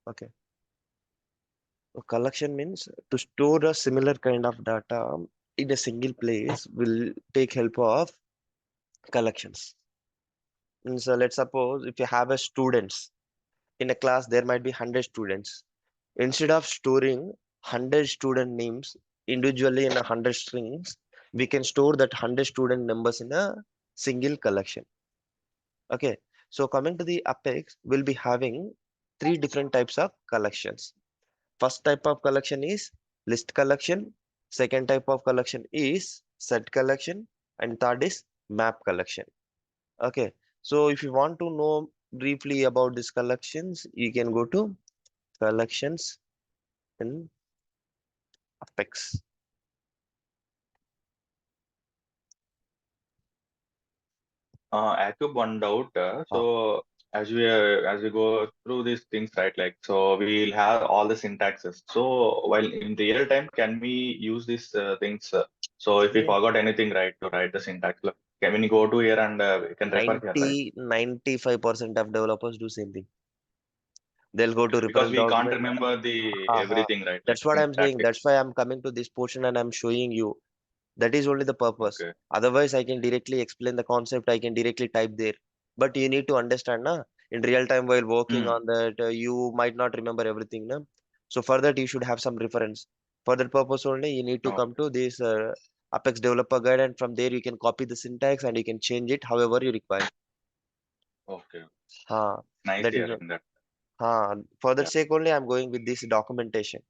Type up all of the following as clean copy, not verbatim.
Okay. So collection means to store a similar kind of data in a single place will take help of collections. So let's suppose if you have a students in a class, there might be 100 students. Instead of storing 100 student names individually in 100 strings, we can store that 100 student numbers in a single collection. Okay. So coming to the Apex, we'll be having three different types of collections. First type of collection is list collection. Second type of collection is set collection. And third is map collection. Okay. So if you want to know briefly about these collections, you can go to collections in Apex. I have one doubt. Ah, So as we go through these things, right? Like so, we'll have all the syntaxes. So while in real time, can we use these things? So if we yeah. forgot anything, right, to write the syntax, like, can we go to here and we can refer here, right? 95% of developers do same thing. They'll go to Because reference we can't document. remember the Haha. everything, right? Like That's what I'm saying. syntax. That's why I'm coming to this portion and I'm showing you. That is only the purpose. Okay. Otherwise, I can directly explain the concept. I can directly type there. But you need to understand, na, in real time while working Hmm. on that, you might not remember everything, na. So for that, you should have some reference. For that purpose only, you need to come Okay. to this Apex Developer Guide, and from there you can copy the syntax and you can change it however you require. Okay. Ha, Nice that is hearing that. for that Yeah. sake only I'm going with this documentation.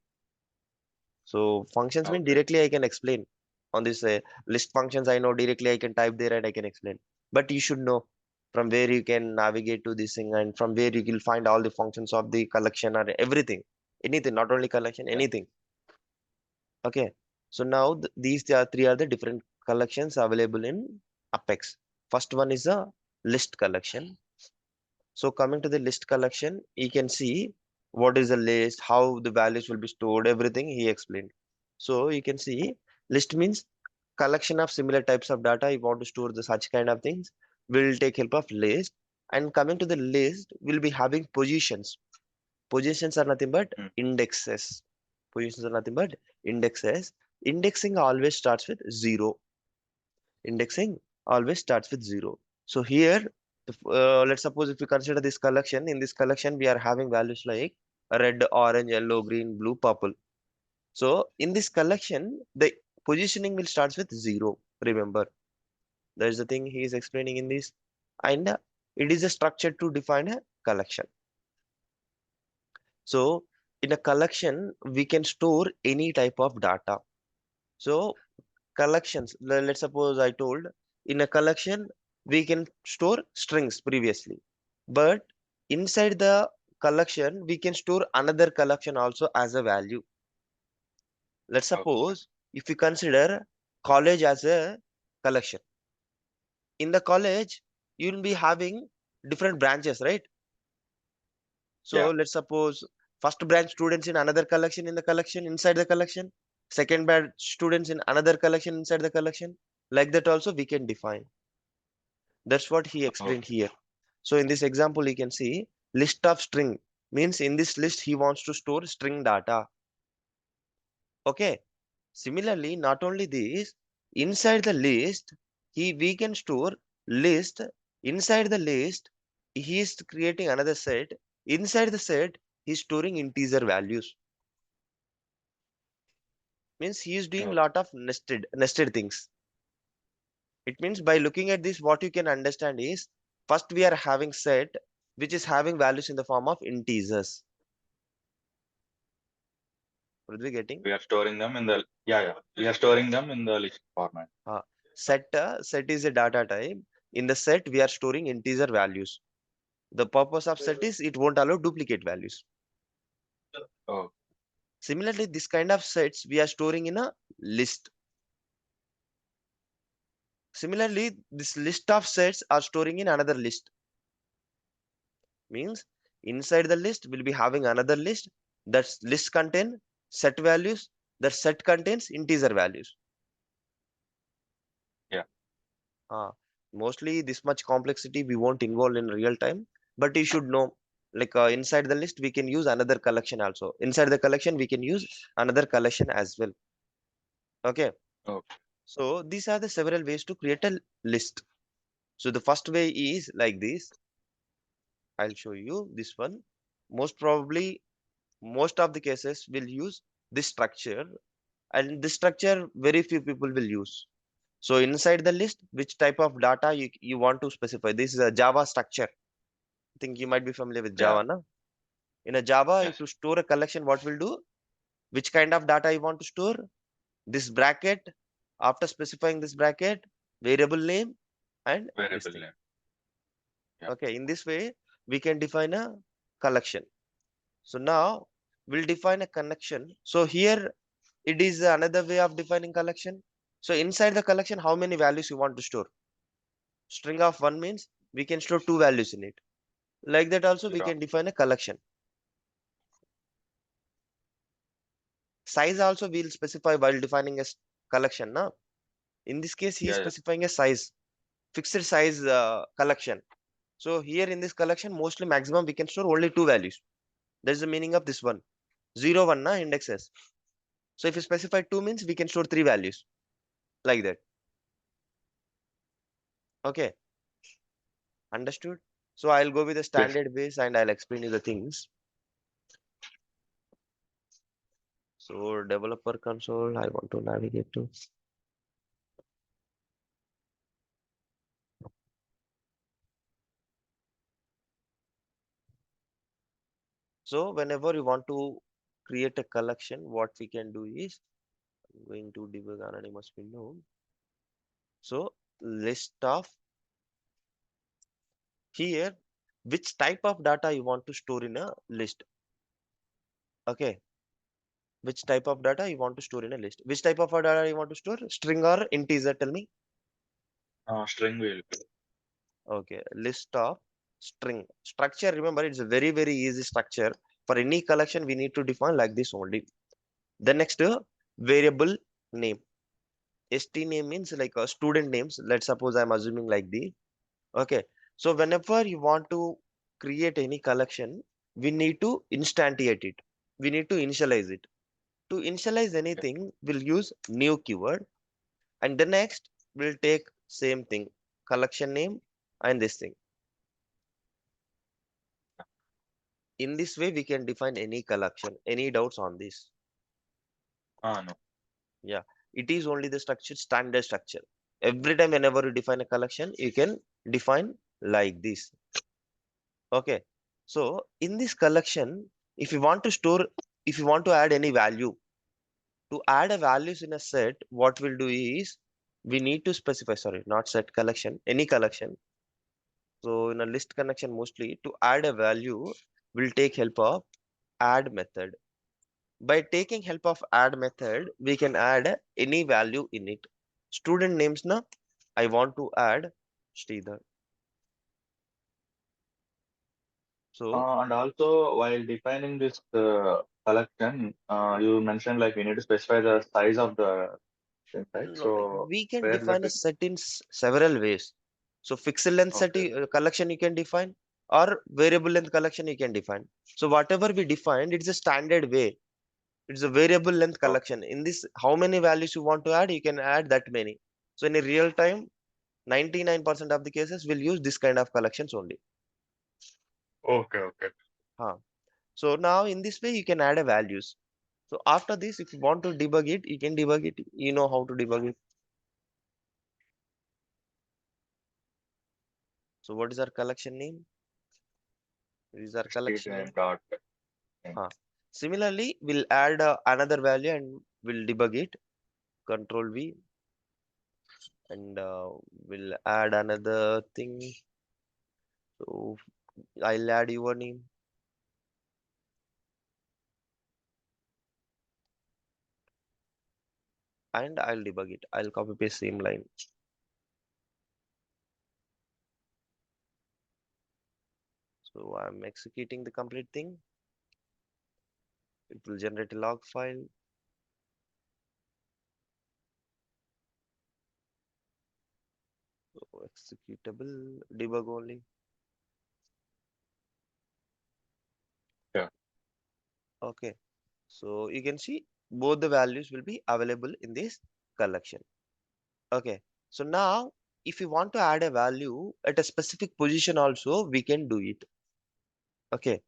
So functions mean Okay. directly I can explain on this list functions. I know directly I can type there and I can explain. But you should know from where you can navigate to this thing and from where you will find all the functions of the collection or everything, anything, not only collection, Yeah. anything. Okay. So now these three are the different collections available in Apex. First one is a list collection. So coming to the list collection, you can see what is the list, how the values will be stored, everything he explained. So you can see list means collection of similar types of data. You want to store the such kind of things, will take help of list. And coming to the list, we'll be having positions. Positions are nothing but Hmm. indexes. Positions are nothing but indexes. Indexing always starts with zero. Indexing always starts with zero. So here, let's suppose if we consider this collection, in this collection, we are having values like red, orange, yellow, green, blue, purple. So in this collection, the positioning will start with zero. Remember, that is the thing he is explaining in this. And it is a structure to define a collection. So in a collection, we can store any type of data. So collections, let's suppose I told in a collection we can store strings previously, but inside the collection we can store another collection also as a value. Let's Okay. suppose if we consider college as a collection, in the college you will be having different branches, right? So Yeah. let's suppose first branch students in another collection, in the collection inside the collection, second batch students in another collection inside the collection. Like that also we can define. That's what he explained Okay. here. So in this example, you can see list of string means in this list he wants to store string data. Okay. Similarly, not only this, inside the list, we can store list. Inside the list, he is creating another set. Inside the set, he's storing integer values. Means he is doing Okay. lot of nested things. It means by looking at this, what you can understand is first we are having set which is having values in the form of integers. What are we getting? We are storing them in the yeah, yeah. We are storing them in the list format. Uh, set is a data type. In the set, we are storing integer values. The purpose of set is it won't allow duplicate values. Oh, Similarly, this kind of sets we are storing in a list. Similarly, this list of sets are storing in another list. Means inside the list we'll be having another list. That list contain set values. That set contains integer values. yeah. Uh, Mostly this much complexity we won't involve in real time, but you should know. Like inside the list, we can use another collection also. Inside the collection, we can use another collection as well. Okay. Okay. So these are the several ways to create a list. So the first way is like this. I'll show you this one. Most probably, most of the cases will use this structure, and this structure very few people will use. So inside the list, which type of data you want to specify. This is a Java structure. I think you might be familiar with Yeah. Java, no? In a Java, Yes. to store a collection, what will do? Which kind of data you want to store? This bracket. After specifying this bracket, variable name, and this Variable thing. name. Yeah. Okay, in this way, we can define a collection. So now we'll define a connection. So here it is another way of defining collection. So inside the collection, how many values you want to store? String of one means we can store two values in it. Like that also we Yeah. can define a collection. Size also we'll specify while defining a collection. Now, in this case, he is Yeah. Yeah. specifying a size, fixed size collection. So here in this collection, mostly maximum we can store only two values. That's the meaning of this one. 0, 1 na indexes. So if you specify 2 means we can store three values like that. Okay, understood? So I'll go with the Yes. standard ways and I'll explain you the things. So developer console, I want to navigate to. So whenever you want to create a collection, what we can do is I'm going to debug anonymous window. So list of here, which type of data you want to store in a list. Okay, which type of data you want to store in a list. Which type of data you want to store? String or integer? Tell me. String will be. Okay, list of string structure. Remember, it's a very, very easy structure. For any collection, we need to define like this only. The next variable name. ST name means like student names. Let's suppose I'm assuming like the. Okay, so whenever you want to create any collection, we need to instantiate it. We need to initialize it. To initialize anything, we'll use new keyword, and the next we'll take same thing, collection name and this thing. In this way, we can define any collection. Any doubts on this? No. Yeah, it is only the structure, standard structure. Every time whenever you define a collection, you can define like this. Okay. So in this collection, if you want to store, if you want to add any value, to add a values in a set, what we'll do is we need to specify, sorry, not set collection, any collection. So in a list connection, mostly to add a value, we'll take help of add method. By taking help of add method, we can add any value in it. Student names na, I want to add Sridhar. So And also, while defining this collection, you mentioned like we need to specify the size of the thing, right? no, So we can where that define a will. set in several ways. So fixed length set Okay. collection you can define, or variable length collection you can define. So whatever we defined, it's a standard way. It's a variable length Oh, collection. In this, how many values you want to add, you can add that many. So in a real time, 99% of the cases will use this kind of collections only. okay. Okay. Huh. So now in this way, you can add a values. So after this, if you want to debug it, you can debug it. You know how to debug it. So what is our collection name? This is our collection Student name. dot. Huh. Similarly, we'll add another value and we'll debug it. Control V, and we'll add another thing. So I'll add your name, and I'll debug it. I'll copy paste same line. So I'm executing the complete thing. It will generate a log file. So executable debug only. Okay, so you can see both the values will be available in this collection. Okay, so now if you want to add a value at a specific position also, we can do it. Okay,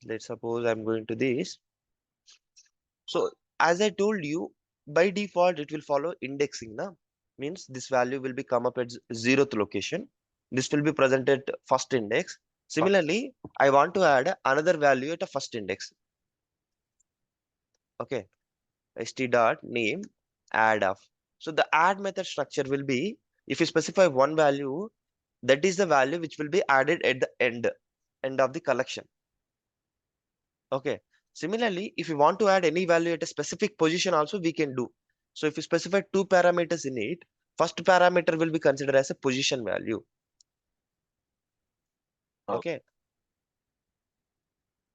let's suppose I'm going to this. So as I told you, by default it will follow indexing now. Means this value will be come up at zeroth location. This will be presented first index. Similarly, I want to add another value at a first index. Okay, st dot name add of. So the add method structure will be, if you specify one value, that is the value which will be added at the end of the collection. Okay. Similarly, if you want to add any value at a specific position also, we can do. So if you specify two parameters in it, first parameter will be considered as a position value. Okay. Okay.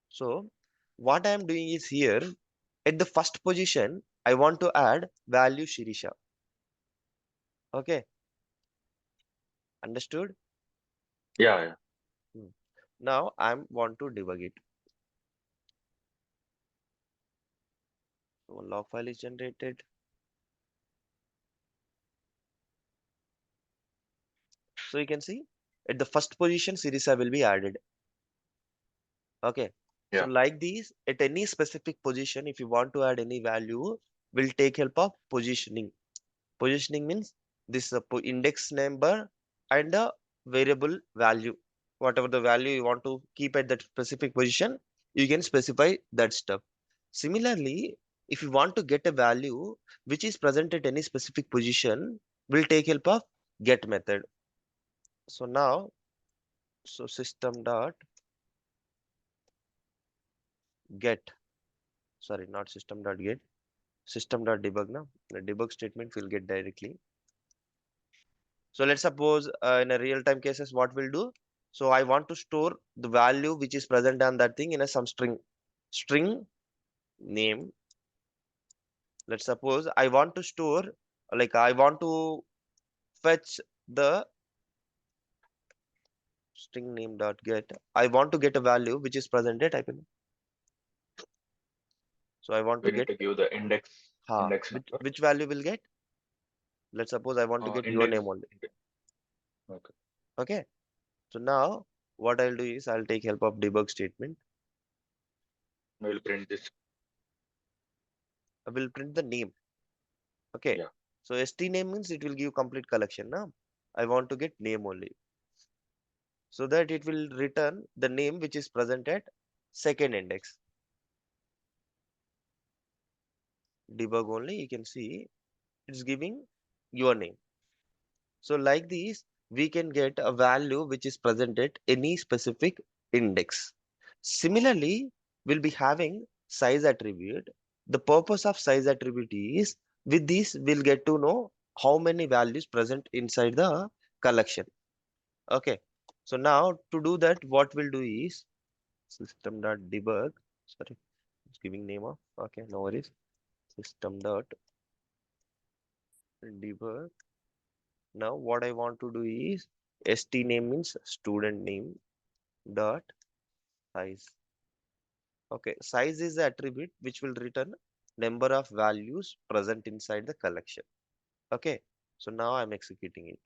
So what I am doing is here, at the first position, I want to add value Shirisha. Okay. Understood? Yeah, yeah. Hmm. Now I want to debug it. So log file is generated. So you can see at the first position, Sirisa will be added. Okay. So Yeah. like these, at any specific position, if you want to add any value, will take help of positioning. Positioning means this index number and a variable value. Whatever the value you want to keep at that specific position, you can specify that stuff. Similarly, if you want to get a value which is present at any specific position, will take help of get method. So now, so system dot get, sorry, not system dot get, system dot debug now. The debug statement will get directly. So let's suppose in a real time cases, what we'll do. So I want to store the value which is present on that thing in a some string name. Let's suppose I want to store, like I want to fetch the string name dot get. I want to get a value which is present at type in. So I want to We need get, to give the index number. which value will get. Let's suppose I want to get your name only. Okay. Okay. So now what I'll do is I'll take help of debug statement. We'll print this. I will print the name. Okay. Yeah. So st name means it will give complete collection now. I want to get name only. So that it will return the name which is present at second index. Debug only, you can see it's giving your name. So like this, we can get a value which is present at any specific index. Similarly, we'll be having size attribute. The purpose of size attribute is, with this, we'll get to know how many values present inside the collection. Okay. So now to do that, what we'll do is system.debug. Sorry, it's giving name of. Okay, no worries. System.debug. Now what I want to do is st name means student name dot size. Okay, size is the attribute which will return number of values present inside the collection. Okay, so now I'm executing it.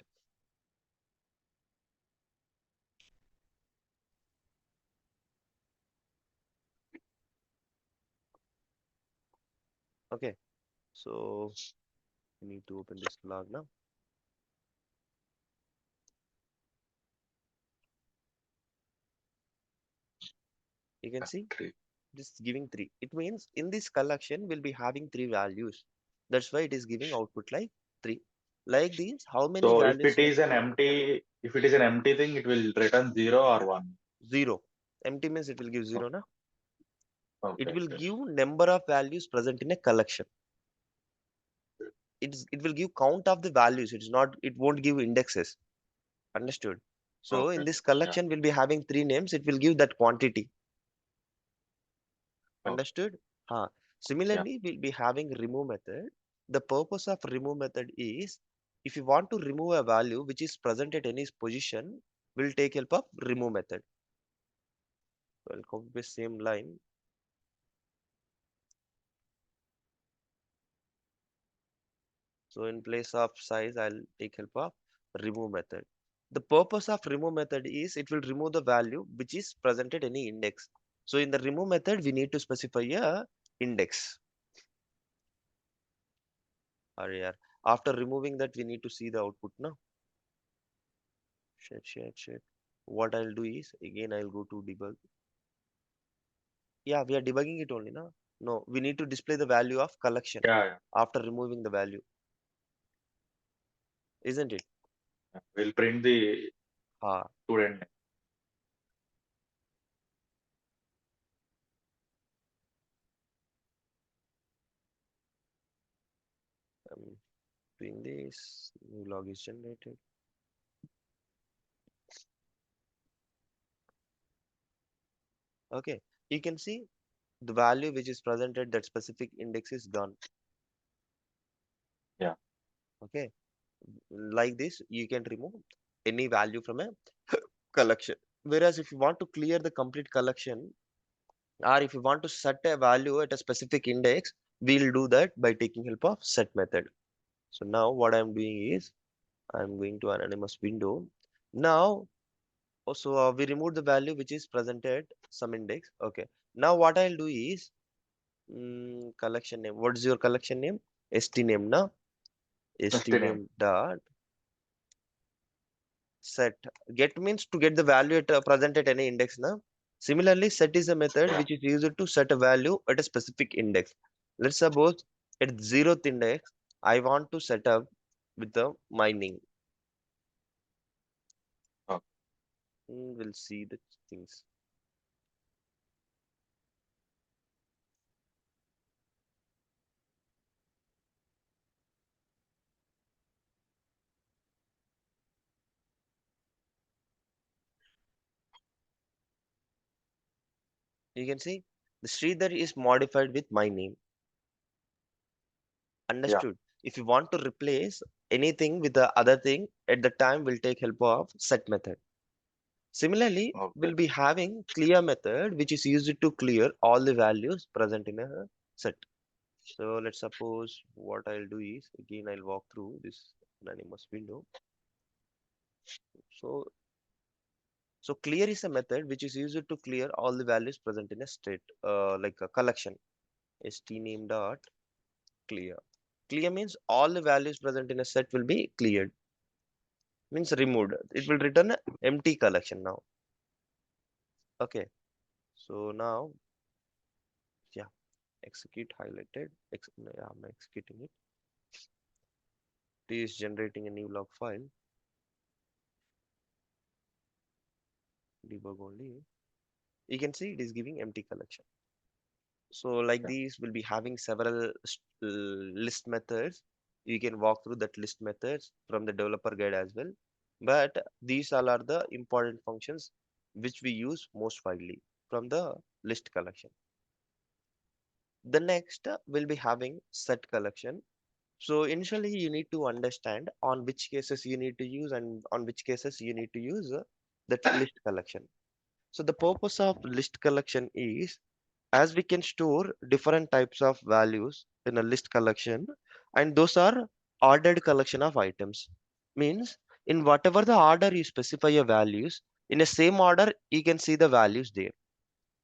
Okay, so I need to open this log now. You can see Three. this is giving 3. It means in this collection we'll be having 3 values. That's why it is giving output like 3. Like this, how many So if values it we is an empty, if it is an empty thing, it will return 0 or 1. 0. Empty means it will give 0 na. It Okay. will Okay. give number of values present in a collection. It will give count of the values. It's not, it won't give indexes. Understood? So in Okay. this Yeah. collection we'll be having 3 names. It will give that quantity. Okay. Understood? Yeah. Similarly, we'll be having remove method. The purpose of remove method is, if you want to remove a value which is present at any position, we'll take help of remove method. So I'll copy the same line. So in place of size, I'll take help of remove method. The purpose of remove method is it will remove the value which is presented any index. So in the remove method, we need to specify a index. Or yeah, after removing that, we need to see the output now. Shit. What I'll do is again I'll go to debug. Yeah, we are debugging it only now. No, we need to display the value of collection Yeah, after removing the value, isn't it? yeah. We'll print the Ah, student name. I'm doing this. New log is generated. Okay, you can see the value which is presented that specific index is gone. Yeah, Okay, like this, you can remove any value from a collection. Whereas if you want to clear the complete collection, or if you want to set a value at a specific index, we'll do that by taking help of set method. So now what I'm doing is I'm going to anonymous window. Now, also we remove the value which is presented some index. Okay. Now what I'll do is collection name. What is your collection name? St name now. St just the name. name dot set. Get means to get the value at present at any index now. Similarly, set is a method Yeah, which is used to set a value at a specific index. Let's suppose at 0th index, I want to set up with the mining. okay. We'll see the things. You can see the Sridhar is modified with my name. Yeah, Understood. If you want to replace anything with the other thing, at the time we'll take help of set method. Similarly, okay. we'll be having clear method, which is used to clear all the values present in a set. So let's suppose what I'll do is, again, I'll walk through this anonymous window. So, so clear is a method which is used to clear all the values present in a state, like a collection. Stname dot clear. Clear means all the values present in a set will be cleared, means removed. It will return a empty collection now. Okay. So now, yeah, execute highlighted. Yeah, I'm executing it. It is generating a new log file. Debug only. You can see it is giving empty collection. So like Yeah, these will be having several list methods. You can walk through that list methods from the developer guide as well. But these all are the important functions which we use most widely from the list collection. The next will be having set collection. So initially you need to understand on which cases you need to use and on which cases you need to use that list collection. So the purpose of list collection is as we can store different types of values in a list collection and those are ordered collection of items. Means in whatever the order you specify your values, in the same order you can see the values there.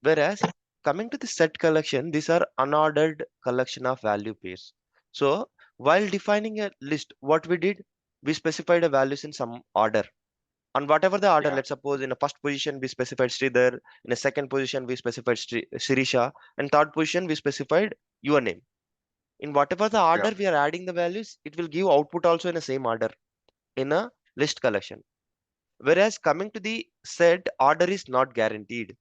Whereas coming to the set collection, these are unordered collection of value pairs. So while defining a list, what we did, we specified the values in some order. And whatever the order, yeah, let's suppose in a first position we specified Sridhar, in a second position we specified Sirisha, and third position we specified your name. In whatever the yeah. order we are adding the values, it will give output also in the same order in a list collection. Whereas coming to the set, order is not guaranteed.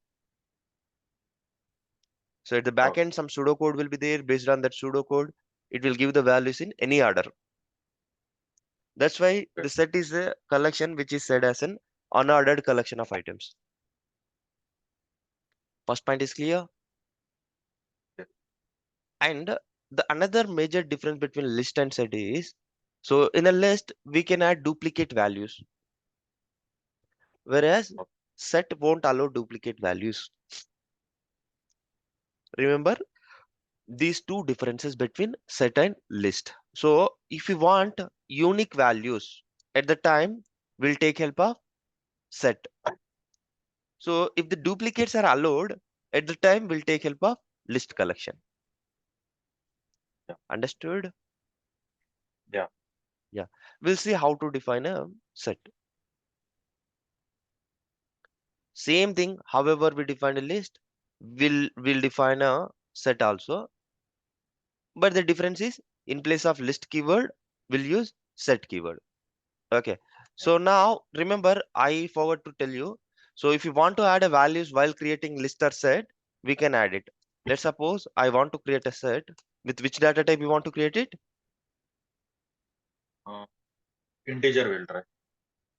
So at the back Okay. end, some pseudocode will be there. Based on that pseudocode, it will give the values in any order. That's why the set is a collection which is said as an unordered collection of items. First point is clear. Yeah. And the another major difference between list and set is, so in a list we can add duplicate values, whereas Okay. set won't allow duplicate values. Remember, these two differences between set and list. So if you want unique values at the time, we'll take help of set. So if the duplicates are allowed at the time, we'll take help of list collection. Yeah. Understood? Yeah. Yeah. We'll see how to define a set. Same thing, however we define a list, we'll define a set also. But the difference is, in place of list keyword, we'll use set keyword. Okay. So now remember, I forgot to tell you. So if you want to add a values while creating list or set, we can add it. Let's suppose I want to create a set. With which data type you want to create it? Integer will try.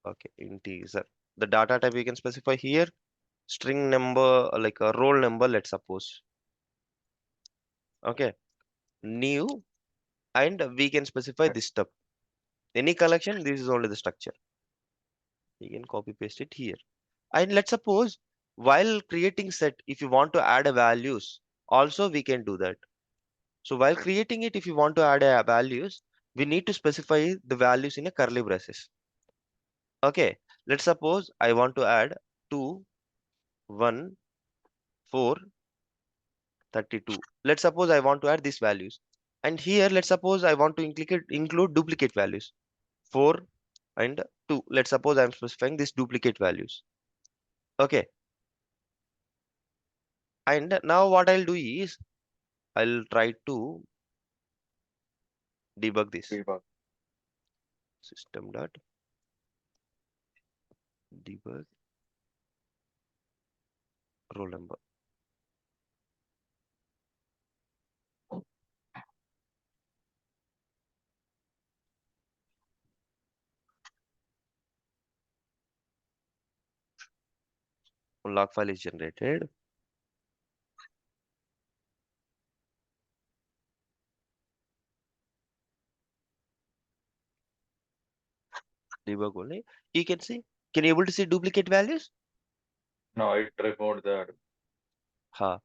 Okay, integer. The data type we can specify here. String number, like a roll number, let's suppose. Okay. New, and we can specify this stuff. Any collection, this is only the structure. You can copy paste it here. And let's suppose while creating set, if you want to add a values, also we can do that. So while creating it, if you want to add a values, we need to specify the values in a curly braces. Okay, let's suppose I want to add 2, 1, 4, 32. Let's suppose I want to add these values. And here, let's suppose I want to include duplicate values. 4 and 2. Let's suppose I'm specifying these duplicate values. Okay. And now what I'll do is I'll try to debug this. Debug. System dot debug roll number. Log file is generated. Debug only. You can see. Can you able to see duplicate values? No, it removed the. Ha.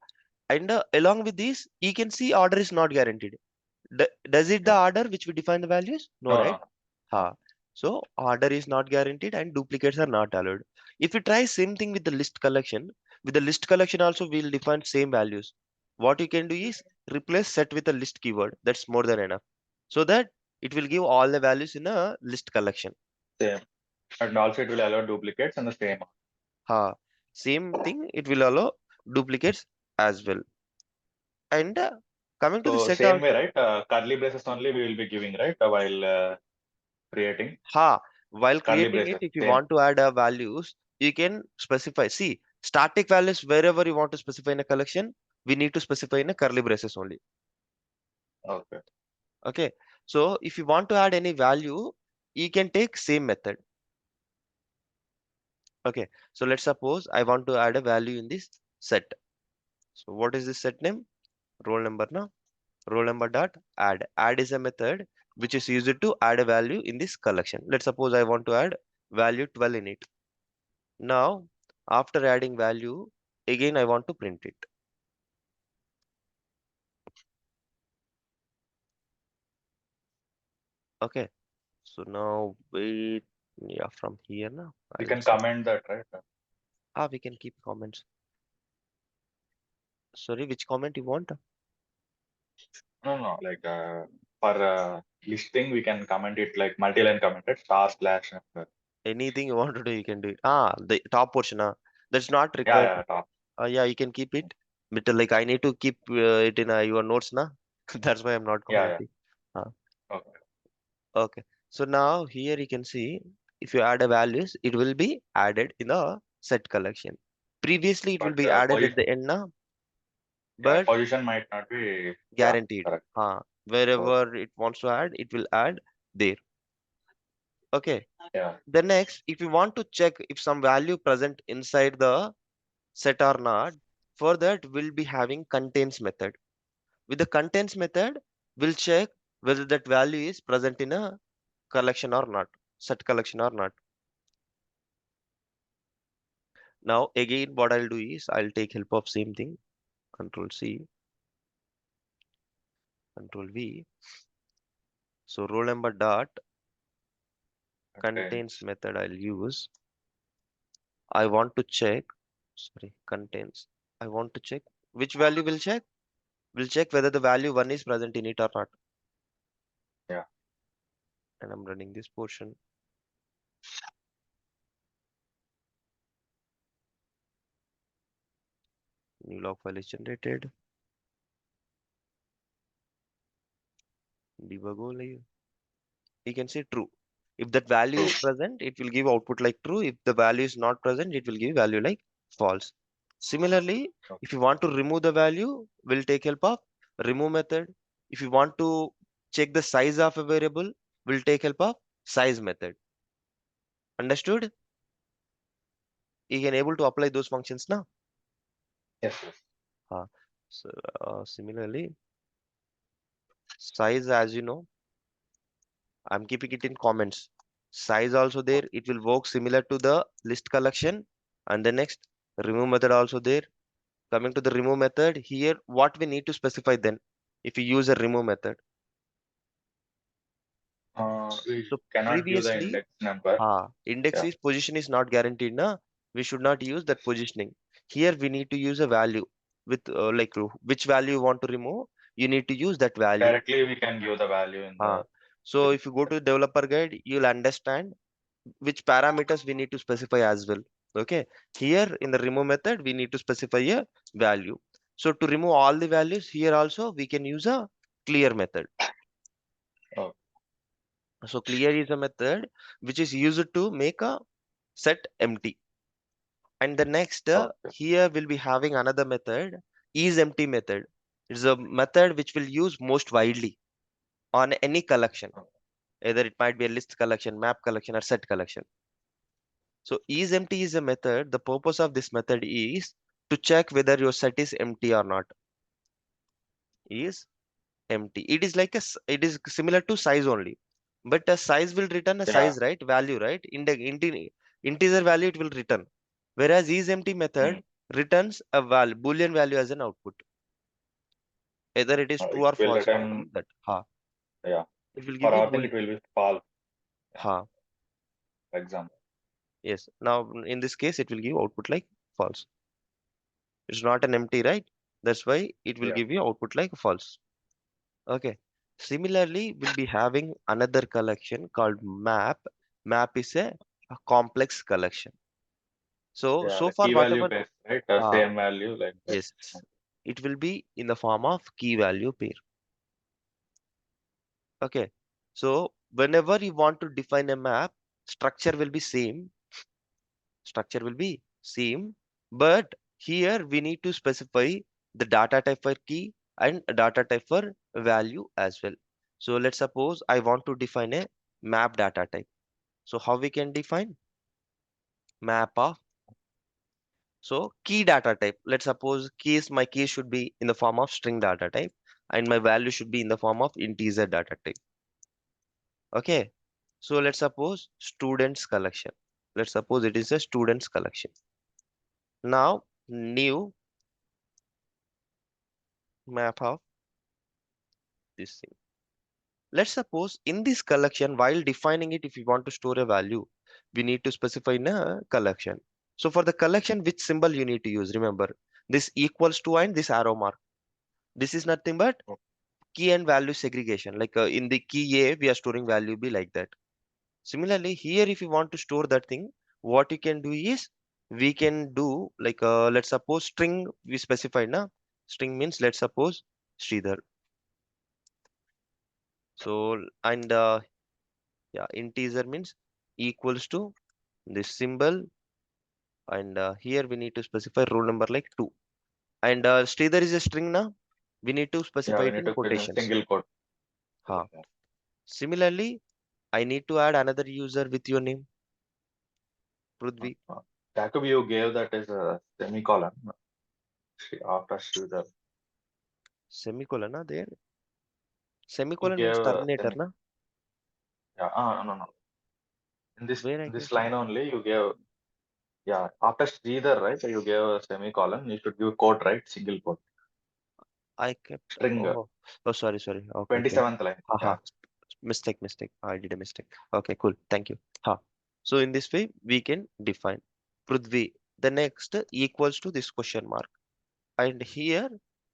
And along with this, you can see order is not guaranteed. Does it the Yeah. order which we define the values? No, No, right? no, no. Ha. So order is not guaranteed and duplicates are not allowed. If you try same thing with the list collection also we'll define same values. What you can do is replace set with a list keyword. That's more than enough. So that it will give all the values in a list collection. Same. And also it will allow duplicates and the same. Ha. Same thing, it will allow duplicates as well. And coming to the So set same way, also. right? Curly braces only we will be giving, right? While creating Ha, while curly creating it, braces. if you Same. want to add values, you can specify. See, static values wherever you want to specify in a collection, we need to specify in a curly braces only. Okay. Okay. So if you want to add any value, you can take same method. Okay. So let's suppose I want to add a value in this set. So what is this set name? Roll number now. Roll number dot add. Add is a method which is used to add a value in this collection. Let's suppose I want to add value 12 in it. Now, after adding value, again I want to print it. Okay. So now wait, yeah, from here now We I'll can see. comment that, right? We can keep comments. Sorry, which comment you want? No, no, like for listing, we can comment it like multi-line commented star slash. Anything you want to do, you can do it. The top portion. That's not Yeah, required. yeah, top. Yeah, you can keep it. But like I need to keep it in your notes now. That's why I'm not Yeah, yeah. commenting. Uh, Okay. okay. So now here you can see if you add a values, it will be added in the set collection. Previously, it will But be added at position, the end now, yeah, but position might not be, yeah, guaranteed. correct. So, Wherever it wants to add, it will add there. Okay. yeah, The next, if you want to check if some value present inside the set or not, for that we'll be having contains method. With the contains method, we'll check whether that value is present in a collection or not, set collection or not. Now again, what I'll do is I'll take help of same thing, Control C. Control V. So roll number dot contains Contains. method I'll use. I want to check, sorry, contains. I want to check which value will check? Will check whether the value 1 is present in it or not. Yeah. And I'm running this portion. New log file is generated. Debug only. You can say true. If that value True. is present, it will give output like true. If the value is not present, it will give value like false. Similarly, Okay. if you want to remove the value, we'll take help of remove method. If you want to check the size of a variable, we'll take help of size method. Understood? You can able to apply those functions now. Yes. Yes. Uh, so similarly, size, as you know, I'm keeping it in comments. Size also there. Okay. It will work similar to the list collection. And the next remove method also there. Coming to the remove method here, what we need to specify then if you use a remove method. We So cannot give the previously, index number. index Yeah. is position is not guaranteed. Na? We should not use that positioning. Here we need to use a value with which value you want to remove. You need to use that value. Directly we can give the value in Uh, the so remove if you go method. to the developer guide, you'll understand which parameters we need to specify as well. Okay, here in the remove method we need to specify a value. So to remove all the values here also we can use a clear method. Oh, So clear is a method which is used to make a set empty. And the next okay. here we'll be having another method, is empty method. It's a method which will use most widely on any collection, Oh, either it might be a list collection, map collection, or set collection. So isEmpty is a method. The purpose of this method is to check whether your set is empty or not. Is empty. It is like it is similar to size only, but a size will return a yeah. size, right? Value, right? Integer value it will return. Whereas isEmpty Hmm. method returns a boolean value as an output. Either it is It true or will false. return. That Yeah. it will For give you our thing, boolean. it will be false. Yeah. Ha. For example. Yes. Now in this case it will give output like false. It's not an empty, right? That's why it will Yeah. give you output like false. Okay. Similarly, we'll be having another collection called map. Map is a complex collection. So, Yeah. so The far, key value whatever, base, right? uh, Same value like that. yes, it will be in the form of key value pair. Okay. So, whenever you want to define a map, structure will be same. Structure will be same. But here we need to specify the data type for key and data type for value as well. So, let's suppose I want to define a map data type. So how we can define map of, so key data type. Let's suppose my key should be in the form of string data type and my value should be in the form of integer data type. Okay. So let's suppose students collection. Let's suppose it is a students collection. Now new map of this thing. Let's suppose in this collection, while defining it, if you want to store a value, we need to specify in a collection. So for the collection, which symbol you need to use? Remember this equals to and this arrow mark. This is nothing but Oh, key and value segregation. Like in the key A, we are storing value B like that. Similarly, here, if you want to store that thing, what you can do is we can do like let's suppose string we specified now. String means let's suppose Sridhar. So and yeah, integer means equals to this symbol, and here we need to specify roll number like 2. And Sridhar is a string now. We need to yeah. specify We it need in to put a quotations. single quote. Ha. Yeah. Similarly, I need to add another user with your name, Uh, Prudvi. uh, Jacob, you gave that as a semicolon after Sridhar. Semicolon, na there. You Semicolon gave means a terminator, na? yeah. No, no. Where I In can this see? line only, you gave yeah. After Sridhar, right? You gave a semicolon. You should give quote, right? Single quote. I kept, string, sorry. Okay. 27th line. Haha. Yeah. Mistake. I did a mistake. Okay, cool. Thank you. Ha. So in this way, we can define Prithvi. The next equals to this question mark. And here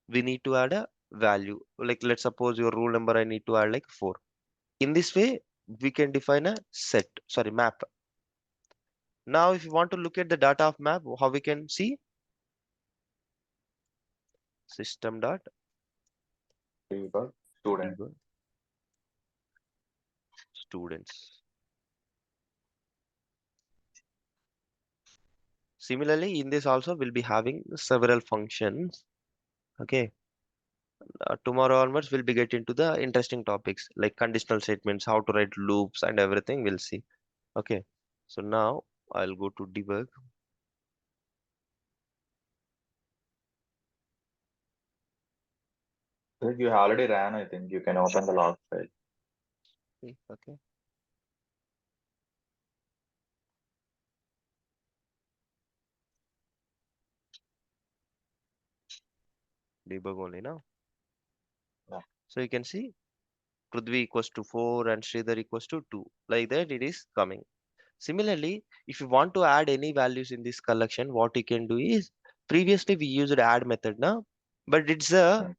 we need to add a value. Like let's suppose your rule number, I need to add like 4. In this way, we can define a map. Now, if you want to look at the data of map, how we can see? System dot Debug student. debug students. Similarly, in this also we'll be having several functions. Okay. Tomorrow onwards, we'll be getting into the interesting topics like conditional statements, how to write loops and everything. We'll see. Okay. So now I'll go to debug. You already ran, I think. You can open the log file. Okay. Debug only now. Yeah. So you can see Prithvi equals to 4 and Sridhar equals to 2. Like that, it is coming. Similarly, if you want to add any values in this collection, what you can do is previously we used add method now, but it's a Hmm.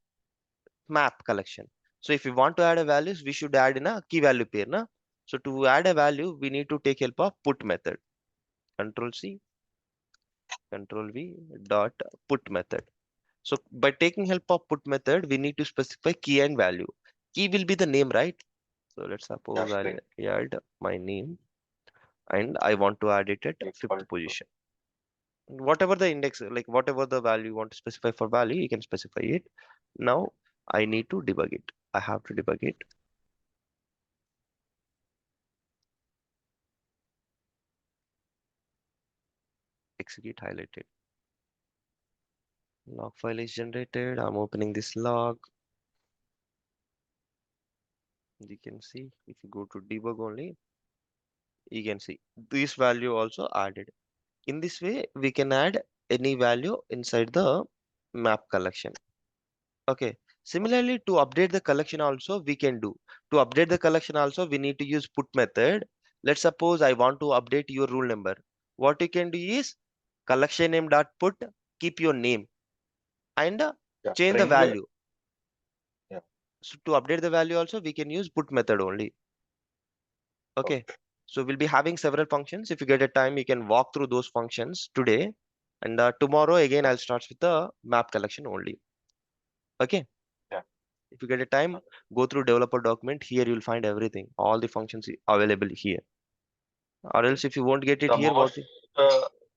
map collection. So if we want to add a values, we should add in a key value pair. Na? So to add a value, we need to take help of put method. Control C, Control V dot put method. So by taking help of put method, we need to specify key and value. Key will be the name, right? So let's Yeah, suppose I'll string add my name and I want to add it at equal 5th to. position. Whatever the index, like whatever the value you want to specify for value, you can specify it. Now I need to debug it. I have to debug it. Execute highlighted. Log file is generated. I'm opening this log. You can see if you go to debug only, you can see this value also added. In this way, we can add any value inside the map collection. Okay. Similarly, to update the collection also, we can do. To update the collection also, we need to use put method. Let's suppose I want to update your rule number. What you can do is collection name dot put, keep your name and Yeah, change the string. value. Yeah. So to update the value also, we can use put method only. Okay. Okay. So we'll be having several functions. If you get a time, you can walk through those functions today. And tomorrow again, I'll start with the map collection only. Okay. Yeah. If you get a time, go through developer document. Here you'll find everything, all the functions available here. Or else if you won't get it The here, most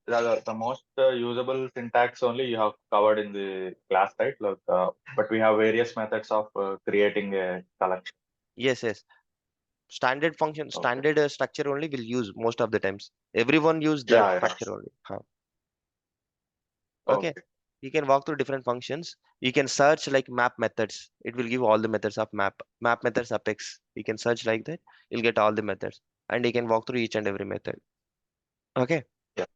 the most usable syntax only you have covered in the class, right? Like, but we have various methods of creating a collection. yes. Standard function, Okay. standard structure only will use most of the times. Everyone use that Yeah, yeah. structure only. Huh. Okay. Okay. You can walk through different functions. You can search like map methods. It will give all the methods of map methods apex. You can search like that. You'll get all the methods and you can walk through each and every method. Okay.